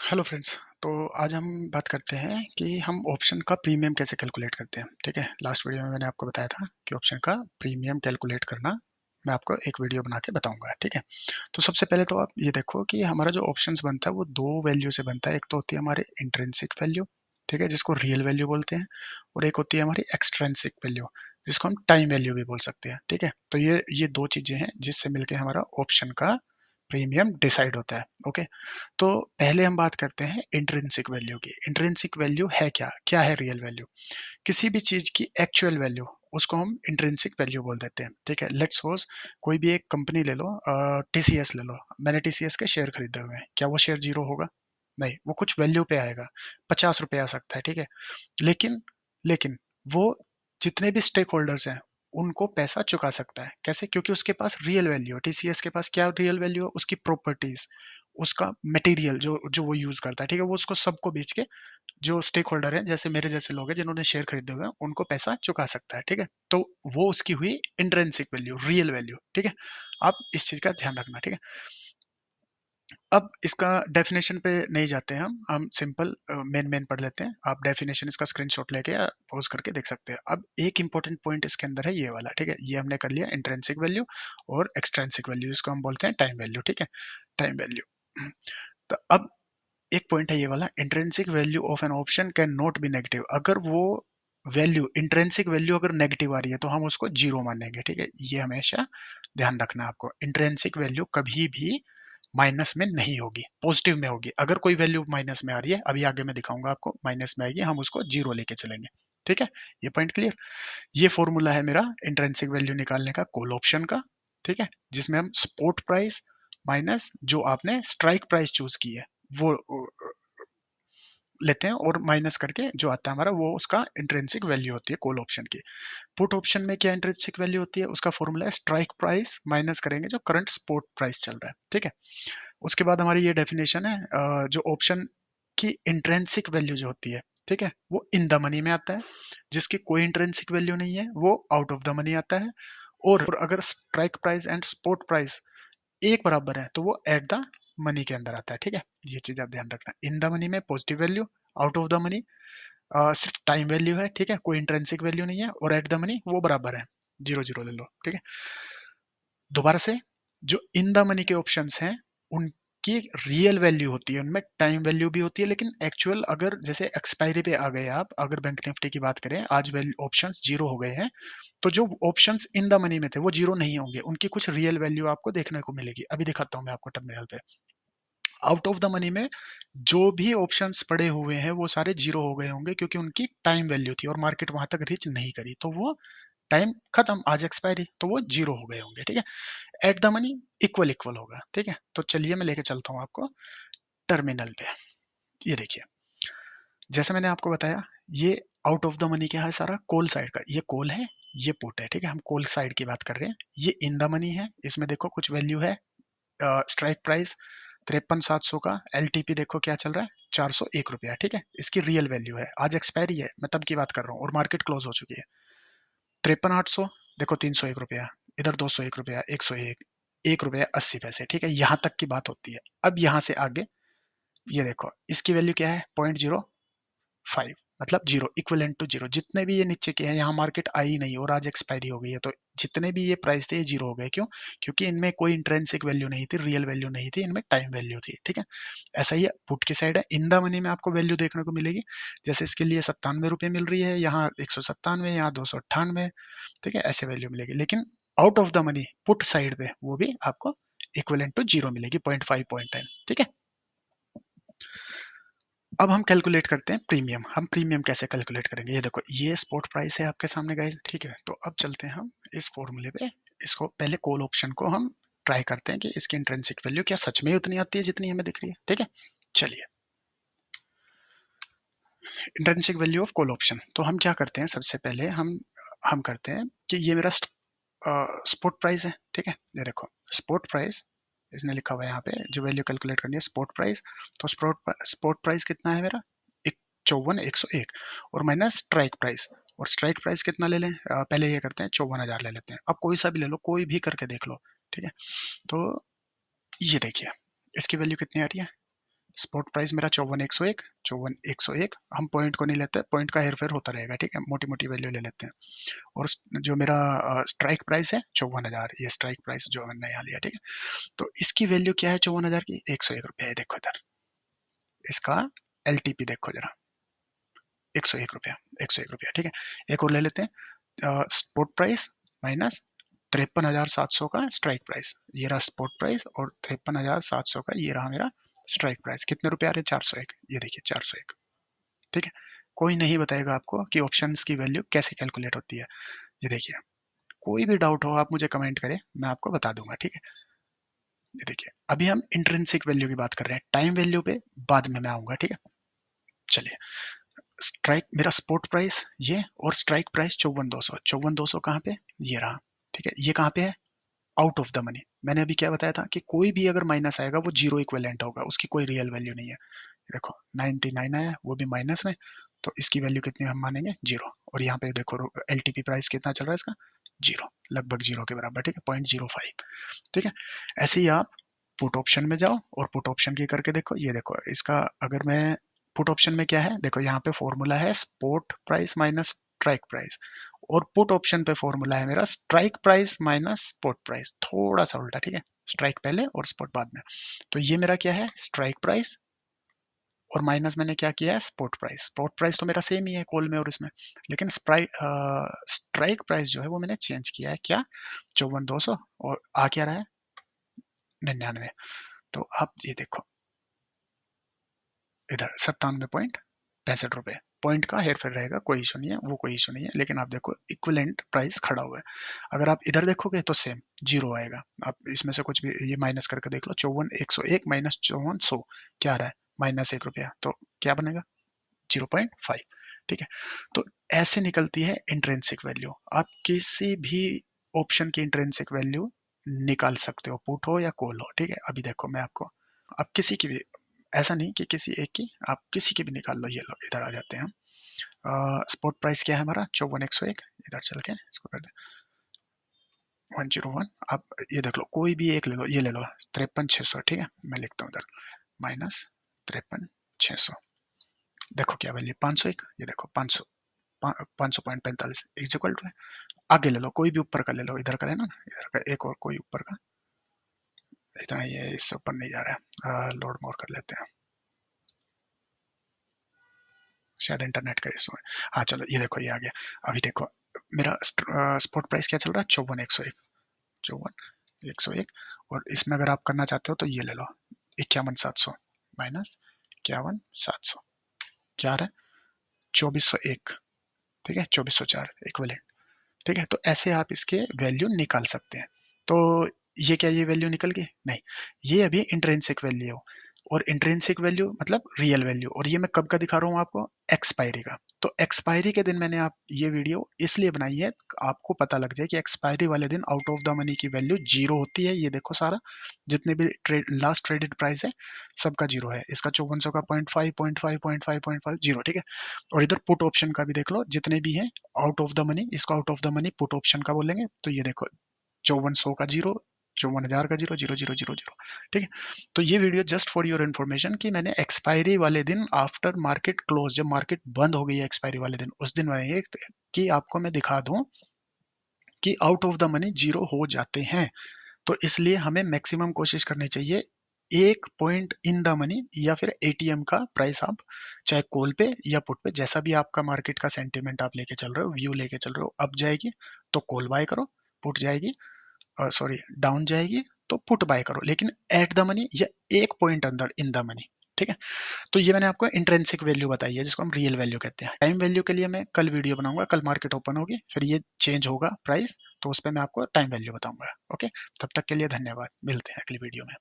Hello friends. तो आज हम बात करते हैं कि हम ऑप्शन का प्रीमियम कैसे कैलकुलेट करते हैं। ठीक है, लास्ट वीडियो में मैंने आपको बताया था कि ऑप्शन का प्रीमियम कैलकुलेट करना मैं आपको एक वीडियो बना के बताऊंगा। ठीक है, तो सबसे पहले तो आप ये देखो कि हमारा जो ऑप्शंस बनता है वो दो वैल्यू से बनता है। एक तो होती है हमारे इंट्रिंसिक वैल्यू, ठीक है, जिसको रियल वैल्यू बोलते हैं, और एक होती है हमारी एक्सट्रिंसिक वैल्यू, जिसको हम टाइम वैल्यू भी बोल सकते हैं। ठीक है, तो ये दो चीजें हैं जिससे मिलके हमारा ऑप्शन का प्रीमियम डिसाइड होता है। ओके, तो पहले हम बात करते हैं इंट्रिंसिक वैल्यू की। इंट्रिंसिक वैल्यू है क्या, क्या है रियल वैल्यू? किसी भी चीज की एक्चुअल वैल्यू, उसको हम इंट्रिंसिक वैल्यू बोल देते हैं। ठीक है, लेट्स सपोज कोई भी एक कंपनी ले लो, टीसीएस ले लो। मैंने टीसीएस के शेयर खरीदे हुए हैं, क्या वो शेयर जीरो होगा? नहीं, वो कुछ वैल्यू पे आएगा, 50 रुपए आ सकता है। ठीक है, लेकिन लेकिन वो जितने भी स्टेक होल्डर्स हैं उनको पैसा चुका सकता है। कैसे? क्योंकि उसके पास रियल वैल्यू है। टीसीएस के पास क्या रियल वैल्यू है? उसकी प्रॉपर्टीज, उसका मटेरियल जो जो वो यूज करता है। ठीक है, वो उसको सबको बेच के जो स्टेक होल्डर है, जैसे मेरे जैसे लोग हैं जिन्होंने शेयर खरीदे हुए हैं, उनको पैसा चुका सकता है। ठीक है, तो वो उसकी हुई इंट्रिंसिक वैल्यू, रियल वैल्यू। ठीक है, आप इस चीज का ध्यान रखना। ठीक है, अब इसका डेफिनेशन पे नहीं जाते हैं, हम सिंपल मेन मेन पढ़ लेते हैं। आप डेफिनेशन इसका स्क्रीनशॉट लेके या पॉज करके देख सकते हैं। अब एक इंपॉर्टेंट पॉइंट इसके अंदर है ये वाला। ठीक है, ये हमने कर लिया इंट्रिंसिक वैल्यू और एक्सट्रिंसिक वैल्यू, इसको हम बोलते हैं टाइम वैल्यू। ठीक है, टाइम वैल्यू। तो अब एक पॉइंट है ये वाला, intrinsic value of an option can not be negative. अगर वो वैल्यू, इंट्रिंसिक वैल्यू अगर नेगेटिव आ रही है तो हम उसको जीरो मानेंगे। ठीक है, ये हमेशा ध्यान रखना है आपको। इंट्रिंसिक वैल्यू कभी भी माइनस में नहीं होगी, पॉजिटिव में होगी। अगर कोई वैल्यू माइनस में आ रही है, अभी आगे मैं दिखाऊंगा आपको, माइनस में आएगी, हम उसको जीरो लेके चलेंगे। ठीक है, ये पॉइंट क्लियर। ये फॉर्मूला है मेरा इंट्रिंसिक वैल्यू निकालने का कॉल ऑप्शन का। ठीक है, जिसमें हम स्पॉट प्राइस माइनस जो आपने स्ट्राइक प्राइस चूज की है वो लेते हैं, और माइनस करके जो आता है हमारा वो उसका इंट्रिंसिक वैल्यू होती है कॉल ऑप्शन की। पुट ऑप्शन में क्या इंट्रिंसिक वैल्यू होती है? उसका फॉर्मूला है स्ट्राइक प्राइस माइनस करेंगे जो करंट स्पॉट प्राइस चल रहा है। ठीक है, उसके बाद हमारी ये डेफिनेशन है, जो ऑप्शन की इंट्रिंसिक वैल्यू जो होती है, ठीक है, वो इन द मनी में आता है। जिसकी कोई इंट्रिंसिक वैल्यू नहीं है वो आउट ऑफ द मनी आता है। और अगर strike price and spot price एक बराबर है तो वो एट द मनी के अंदर आता है। ठीक है, ये चीज आप ध्यान रखना। इन द मनी में positive value, out of the money सिर्फ टाइम वैल्यू है। ठीक है, कोई इंट्रिंसिक वैल्यू नहीं है, और एट द मनी वो बराबर है, जीरो जीरो ले लो। ठीक है, दोबारा से, जो इन द मनी के ऑप्शंस हैं उनकी रियल वैल्यू होती है, उनमें टाइम वैल्यू भी होती है, लेकिन एक्चुअल अगर जैसे एक्सपायरी पे आ गए आप, अगर बैंक निफ्टी की बात करें, आज वैल्यू ऑप्शंस जीरो हो गए हैं, तो जो ऑप्शंस इन द मनी में थे वो जीरो नहीं होंगे, उनकी कुछ रियल वैल्यू आपको देखने को मिलेगी। अभी दिखाता हूं मैं आपको टर्मिनल पे। आउट ऑफ द मनी में जो भी ऑप्शंस पड़े हुए हैं वो सारे जीरो हो गए होंगे, क्योंकि उनकी टाइम वैल्यू थी और मार्केट वहां तक रीच नहीं करी, तो वो टाइम खत्म, आज एक्सपायरी, तो वो जीरो हो गए होंगे। ठीक है, at the money equal equal होगा। ठीक है, तो चलिए मैं लेके चलता हूँ आपको टर्मिनल पे। ये देखिए, जैसे मैंने आपको बताया, ये आउट ऑफ द मनी क्या है? सारा कॉल साइड का, ये कॉल है, ये पुट है। ठीक है, हम कॉल साइड की बात कर रहे हैं। ये इन द मनी है, इसमें देखो कुछ वैल्यू है। स्ट्राइक प्राइस 53,700 का, एलटीपी देखो क्या चल रहा है, 401 रुपया। ठीक है, इसकी रियल वैल्यू है, आज एक्सपायरी है, मैं तब की बात कर रहा हूँ, और मार्केट क्लोज हो चुकी है। 53,800 देखो, 301 रुपया, इधर 201 रुपया, 101, 1 रुपया 80 पैसे। ठीक है, यहां तक की बात होती है। अब यहां से आगे ये देखो, इसकी वैल्यू क्या है? 0.05, मतलब जीरो, इक्विवेलेंट टू जीरो। जितने भी ये नीचे के हैं, यहाँ मार्केट आई नहीं और आज एक्सपायरी हो गई है, तो जितने भी ये प्राइस थे ये जीरो हो गए। क्यों? क्योंकि इनमें कोई इंट्रिंसिक वैल्यू नहीं थी, रियल वैल्यू नहीं थी, इनमें टाइम वैल्यू थी। ठीक है, ऐसा ही पुट की साइड है, इन द मनी में आपको वैल्यू देखने को मिलेगी। जैसे इसके लिए 97 रुपये मिल रही है, यहाँ 197, यहाँ 298। ठीक है, ऐसे वैल्यू मिलेगी। लेकिन out of the money put side पे वो भी आपको इक्विवेलेंट टू जीरो मिलेगी, 0.5, 0.10। ठीक है, अब हम कैलकुलेट करते हैं प्रीमियम। हम प्रीमियम कैसे कैलकुलेट करेंगे? ये देखो, ये स्पॉट प्राइस है आपके सामने गाइस। ठीक है, तो अब चलते हैं हम इस फॉर्मूले पे। इसको पहले कॉल ऑप्शन को हम ट्राई करते हैं कि इसकी इंट्रिंसिक वैल्यू क्या सच में उतनी आती है जितनी हमें दिख रही है। ठीक है, चलिए, intrinsic value of call option. तो हम क्या करते हैं, सबसे पहले हम करते हैं कि ये मेरा स्पॉट प्राइस है। ठीक है, ये देखो स्पॉट प्राइस, इसने लिखा हुआ है यहाँ पे जो वैल्यू कैलकुलेट करनी है, स्पॉट प्राइस। तो स्पॉट प्राइस कितना है मेरा? 54,101, और माइनस स्ट्राइक प्राइस। और स्ट्राइक प्राइस कितना ले लें? पहले ये करते हैं, 54,000 ले लेते हैं। अब कोई सा भी ले लो, कोई भी करके देख लो। ठीक है, तो ये देखिए, इसकी वैल्यू कितनी आ रही है? स्पॉट प्राइस मेरा 54,101, 54,101, हम पॉइंट को नहीं लेते, पॉइंट का हेर फेर होता रहेगा, ठीक है, मोटी मोटी वैल्यू ले लेते हैं। और जो मेरा स्ट्राइक प्राइस है 54,000, ये स्ट्राइक प्राइस जो हमने यहाँ लिया, ठीक है। तो इसकी वैल्यू क्या है 54,000 की, 101 रुपया है, देखो इधर इसका LTP देखो जरा, 101 रुपया, 101 रुपया, ठीक है। एक और ले लेते हैं, स्पॉट प्राइस माइनस 53,700 का स्ट्राइक प्राइस, ये रहा स्पॉट प्राइस, और 53,700 का ये रहा मेरा स्ट्राइक प्राइस। कितने रुपए आ रहे हैं, 401, ये देखिए 401, ठीक है। कोई नहीं बताएगा आपको कि ऑप्शंस की वैल्यू कैसे कैलकुलेट होती है। ये देखिए, कोई भी डाउट हो आप मुझे कमेंट करें, मैं आपको बता दूंगा, ठीक है। ये देखिए, अभी हम इंट्रिंसिक वैल्यू की बात कर रहे हैं, टाइम वैल्यू पे बाद में मैं आऊंगा, ठीक है। चलिए, स्ट्राइक मेरा स्पॉट प्राइस ये, और स्ट्राइक प्राइस 54,200, 54,200 कहाँ पे, ये रहा, ठीक है। ये कहाँ पे है, आउट ऑफ द मनी। मैंने अभी क्या बताया था कि कोई भी अगर माइनस आएगा वो जीरो इक्विवेलेंट होगा, उसकी कोई रियल वैल्यू नहीं है। देखो 99 आया, वो भी माइनस में, तो इसकी वैल्यू कितनी हम मानेंगे, जीरो। और यहाँ पे देखो LTP प्राइस कितना चल रहा है इसका, जीरो, लगभग जीरो के बराबर, ठीक है, 0.05, ठीक है। ऐसे ही आप पुट ऑप्शन में जाओ और पुट ऑप्शन की करके देखो, ये देखो इसका, अगर मैं पुट ऑप्शन में क्या है, देखो यहाँ पे फॉर्मूला है spot price minus strike price, और पुट ऑप्शन पे फॉर्मूला है मेरा strike price minus spot price, थोड़ा सा उल्टा, ठीक है, स्ट्राइक पहले और स्पॉट बाद में। तो ये मेरा क्या है, स्ट्राइक प्राइस, और माइनस मैंने क्या किया है, स्पॉट प्राइस। स्पॉट प्राइस तो मेरा सेम ही है कॉल में और इसमें, लेकिन स्ट्राइक प्राइस जो है वो मैंने चेंज किया है, क्या, 54,200, और आ क्या रहा है, 99। तो आप ये देखो इधर 97.65 रुपए, पॉइंट का हेर फेर रहेगा, कोई इशू नहीं है, वो कोई इशू नहीं है, लेकिन आप देखो इक्विवेलेंट प्राइस खड़ा हुआ है। अगर आप इधर देखोगे तो सेम जीरो आएगा, आप इसमें से कुछ भी ये माइनस करके देख लो, 54,101 माइनस 54,100 क्या आ रहा है, -1 रुपया, तो क्या बनेगा, 0.5, ठीक है। तो ऐसे निकलती है इंट्रिंसिक वैल्यू। आप किसी भी ऑप्शन की इंट्रिंसिक वैल्यू निकाल सकते हो, पुट हो या कॉल हो, ठीक है। अभी देखो मैं आपको, आप किसी की भी, ऐसा नहीं कि किसी एक की, आप किसी की भी निकाल लो। ये लो इधर आ जाते हैं हम, स्पॉट प्राइस क्या है हमारा, 54,101, इधर चल के इसको कर दे 101। आप ये देख लो, कोई भी एक ले लो, ये ले लो 53,600, ठीक है, मैं लिखता हूँ इधर माइनस 53,600, देखो क्या वैल्यू, 501, ये देखो 500, 500.45 इज इक्वल टू है। आगे ले लो, कोई भी ऊपर का ले लो, इधर का लेना, इधर का एक और कोई ऊपर का, इतना ये इससे ऊपर नहीं जा रहा है, लोड मोर कर लेते हैं, शायद इंटरनेट का इशू है। हाँ चलो, ये देखो ये आ गया। अभी देखो मेरा स्पॉट प्राइस क्या चल रहा है, 54,101, 54,101, और इसमें अगर आप करना चाहते हो तो ये ले लो 51,700 माइनस 51,700, क्या आ रहा है, 2401, ठीक है, 2404 इक्विवेलेंट, ठीक है। तो ऐसे आप इसके वैल्यू निकाल सकते हैं। तो ये क्या, ये वैल्यू निकल गई, नहीं, ये अभी इंट्रिंसिक वैल्यू, और इंट्रिंसिक वैल्यू मतलब रियल वैल्यू, और ये मैं कब का दिखा रहा हूँ आपको, एक्सपायरी का। तो एक्सपायरी के दिन मैंने आप ये वीडियो इसलिए बनाई है, आपको पता लग जाए कि एक्सपायरी वाले दिन आउट ऑफ द मनी की वैल्यू जीरो होती है। ये देखो सारा, जितने भी लास्ट ट्रेडेड प्राइस है सबका जीरो है, इसका 5400 का 0.5 0.5 0.5 0.5 जीरो, ठीक है। और इधर पुट ऑप्शन का भी देख लो, जितने भी हैं आउट ऑफ द मनी, इसको out of the money put option का बोलेंगे, तो ये देखो 5400 का जीरो, 54,000 का zero, zero zero zero zero, ठीक है। तो ये video just for your information कि मैंने एक्सपायरी वाले दिन आफ्टर मार्केट क्लोज, जब मार्केट बंद हो गई है एक्सपायरी वाले दिन, उस दिन मैंने कि आपको मैं दिखा दूं कि out of the money zero हो जाते हैं। तो इसलिए हमें मैक्सिमम कोशिश करनी चाहिए, एक पॉइंट इन द मनी या फिर ATM का प्राइस आप चाहे कॉल पे या पुट पे, जैसा भी आपका मार्केट का सेंटीमेंट आप लेके चल रहे हो, व्यू लेके चल रहे हो, अप जाएगी तो कॉल बाय करो, पुट जाएगी, सॉरी डाउन जाएगी तो पुट बाय करो, लेकिन एट द मनी या एक पॉइंट अंदर इन द मनी, ठीक है। तो ये मैंने आपको इंट्रिंसिक वैल्यू बताई है, जिसको हम रियल वैल्यू कहते हैं। टाइम वैल्यू के लिए मैं कल वीडियो बनाऊंगा, कल मार्केट ओपन होगी, फिर ये चेंज होगा प्राइस, तो उस पर मैं आपको टाइम वैल्यू बताऊंगा। ओके, तब तक के लिए धन्यवाद, मिलते हैं अगली वीडियो में।